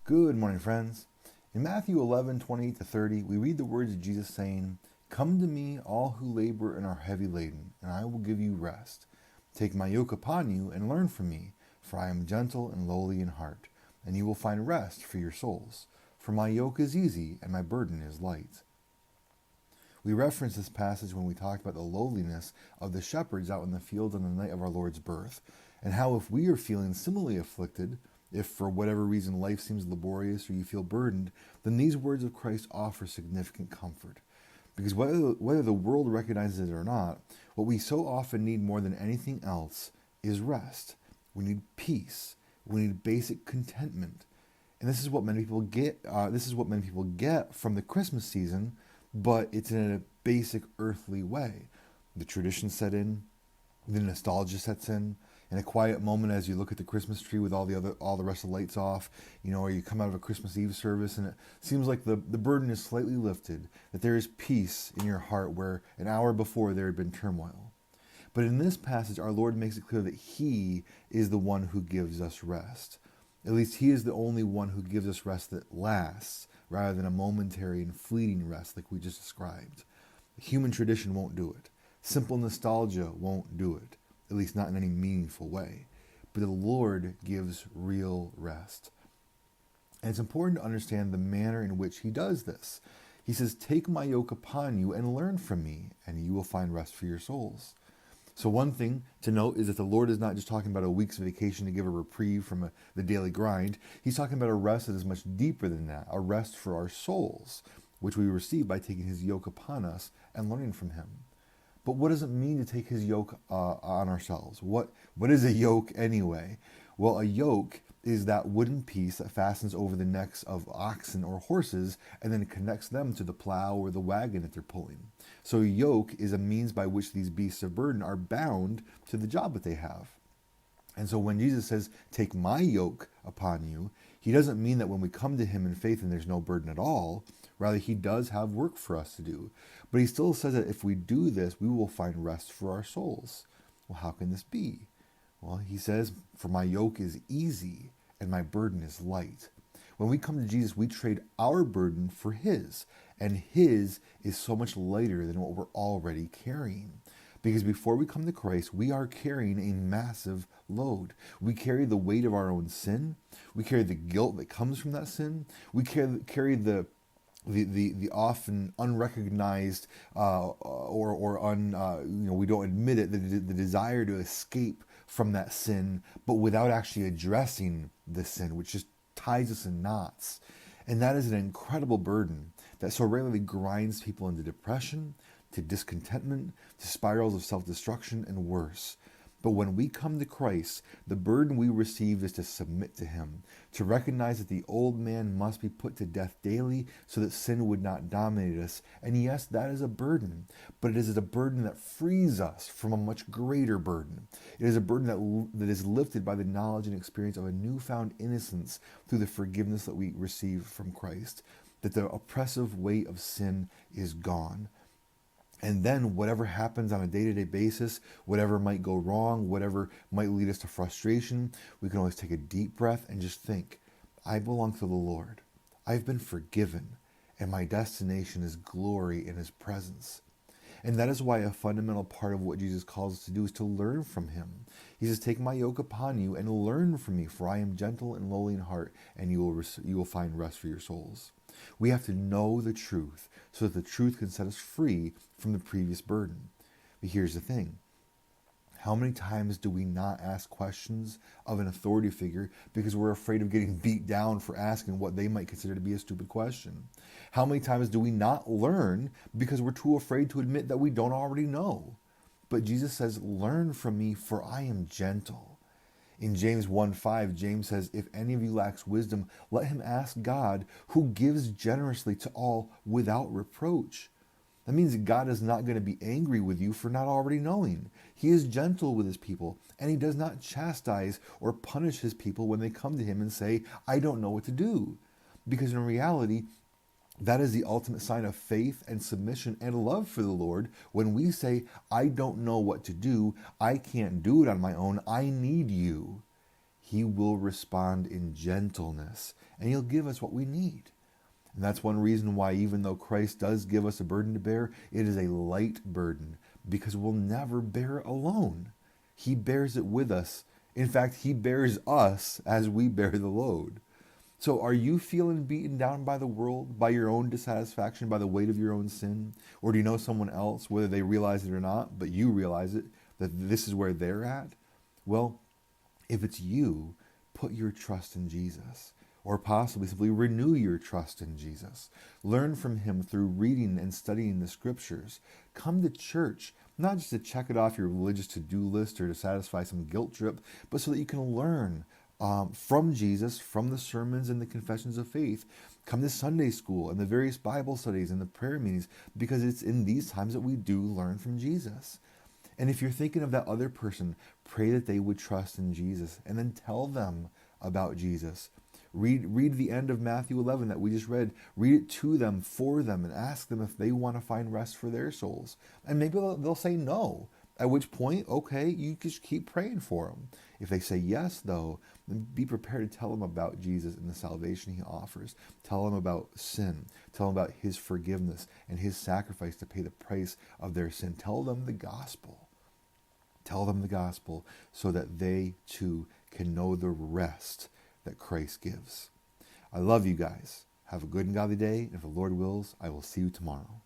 Good morning, friends. In Matthew 11:28-30, we read the words of Jesus saying, "Come to me, all who labor and are heavy laden, and I will give you rest. Take my yoke upon you and learn from me, for I am gentle and lowly in heart, and you will find rest for your souls. For my yoke is easy and my burden is light." We referenced this passage when we talked about the lowliness of the shepherds out in the field on the night of our Lord's birth, and how if we are feeling similarly afflicted, if for whatever reason life seems laborious or you feel burdened, then these words of Christ offer significant comfort. Because whether the world recognizes it or not, what we so often need more than anything else is rest. We need peace. We need basic contentment. And this is what many people get. From the Christmas season, but it's in a basic earthly way. The tradition set in, the nostalgia sets in a quiet moment as you look at the Christmas tree with all the rest of the lights off, or you come out of a Christmas Eve service and it seems like the burden is slightly lifted, that there is peace in your heart where an hour before there had been turmoil. But in this passage, our Lord makes it clear that He is the one who gives us rest. At least He is the only one who gives us rest that lasts, rather than a momentary and fleeting rest like we just described. Human tradition won't do it. Simple nostalgia won't do it, at least not in any meaningful way. But the Lord gives real rest. And it's important to understand the manner in which He does this. He says, "Take my yoke upon you and learn from me, and you will find rest for your souls." So one thing to note is that the Lord is not just talking about a week's vacation to give a reprieve from the daily grind. He's talking about a rest that is much deeper than that, a rest for our souls, which we receive by taking His yoke upon us and learning from Him. But what does it mean to take His yoke on ourselves? What is a yoke anyway? Well, a yoke is that wooden piece that fastens over the necks of oxen or horses and then connects them to the plow or the wagon that they're pulling. So a yoke is a means by which these beasts of burden are bound to the job that they have. And so when Jesus says, "Take my yoke upon you," He doesn't mean that when we come to Him in faith and there's no burden at all. Rather, He does have work for us to do. But He still says that if we do this, we will find rest for our souls. Well, how can this be? Well, He says, "For my yoke is easy and my burden is light." When we come to Jesus, we trade our burden for His. And His is so much lighter than what we're already carrying. Because before we come to Christ, we are carrying a massive load. We carry the weight of our own sin. We carry the guilt that comes from that sin. We carry the often unrecognized we don't admit it, the desire to escape from that sin, but without actually addressing the sin, which just ties us in knots. And that is an incredible burden that so rarely grinds people into depression, to discontentment, to spirals of self-destruction, and worse. But when we come to Christ, the burden we receive is to submit to Him, to recognize that the old man must be put to death daily so that sin would not dominate us. And yes, that is a burden, but it is a burden that frees us from a much greater burden. It is a burden that is lifted by the knowledge and experience of a newfound innocence through the forgiveness that we receive from Christ, that the oppressive weight of sin is gone. And then whatever happens on a day-to-day basis, whatever might go wrong, whatever might lead us to frustration, we can always take a deep breath and just think, I belong to the Lord. I've been forgiven, and my destination is glory in His presence. And that is why a fundamental part of what Jesus calls us to do is to learn from Him. He says, "Take my yoke upon you and learn from me, for I am gentle and lowly in heart, and you will find rest for your souls." We have to know the truth so that the truth can set us free from the previous burden. But here's the thing. How many times do we not ask questions of an authority figure because we're afraid of getting beat down for asking what they might consider to be a stupid question? How many times do we not learn because we're too afraid to admit that we don't already know? But Jesus says, "Learn from me, for I am gentle." In James 1:5, James says, "If any of you lacks wisdom, let him ask God, who gives generously to all without reproach." That means that God is not going to be angry with you for not already knowing. He is gentle with His people, and He does not chastise or punish His people when they come to Him and say, "I don't know what to do." Because in reality, that is the ultimate sign of faith and submission and love for the Lord when we say, "I don't know what to do. I can't do it on my own. I need you." He will respond in gentleness, and He'll give us what we need. And that's one reason why, even though Christ does give us a burden to bear, it is a light burden, because we'll never bear it alone. He bears it with us. In fact, He bears us as we bear the load. So are you feeling beaten down by the world, by your own dissatisfaction, by the weight of your own sin? Or do you know someone else, whether they realize it or not, but you realize it, that this is where they're at? Well, if it's you, put your trust in Jesus. Or possibly simply renew your trust in Jesus. Learn from Him through reading and studying the Scriptures. Come to church, not just to check it off your religious to-do list or to satisfy some guilt trip, but so that you can learn from Jesus, from the sermons and the confessions of faith. Come to Sunday school and the various Bible studies and the prayer meetings, because it's in these times that we do learn from Jesus. And if you're thinking of that other person, pray that they would trust in Jesus, and then tell them about Jesus. Read the end of Matthew 11 that we just read. Read it to them, for them, and ask them if they want to find rest for their souls. And maybe they'll say no, at which point, okay, you just keep praying for them. If they say yes, though, then be prepared to tell them about Jesus and the salvation He offers. Tell them about sin. Tell them about His forgiveness and His sacrifice to pay the price of their sin. Tell them the gospel. Tell them the gospel so that they too can know the rest that Christ gives. I love you guys. Have a good and godly day. And if the Lord wills, I will see you tomorrow.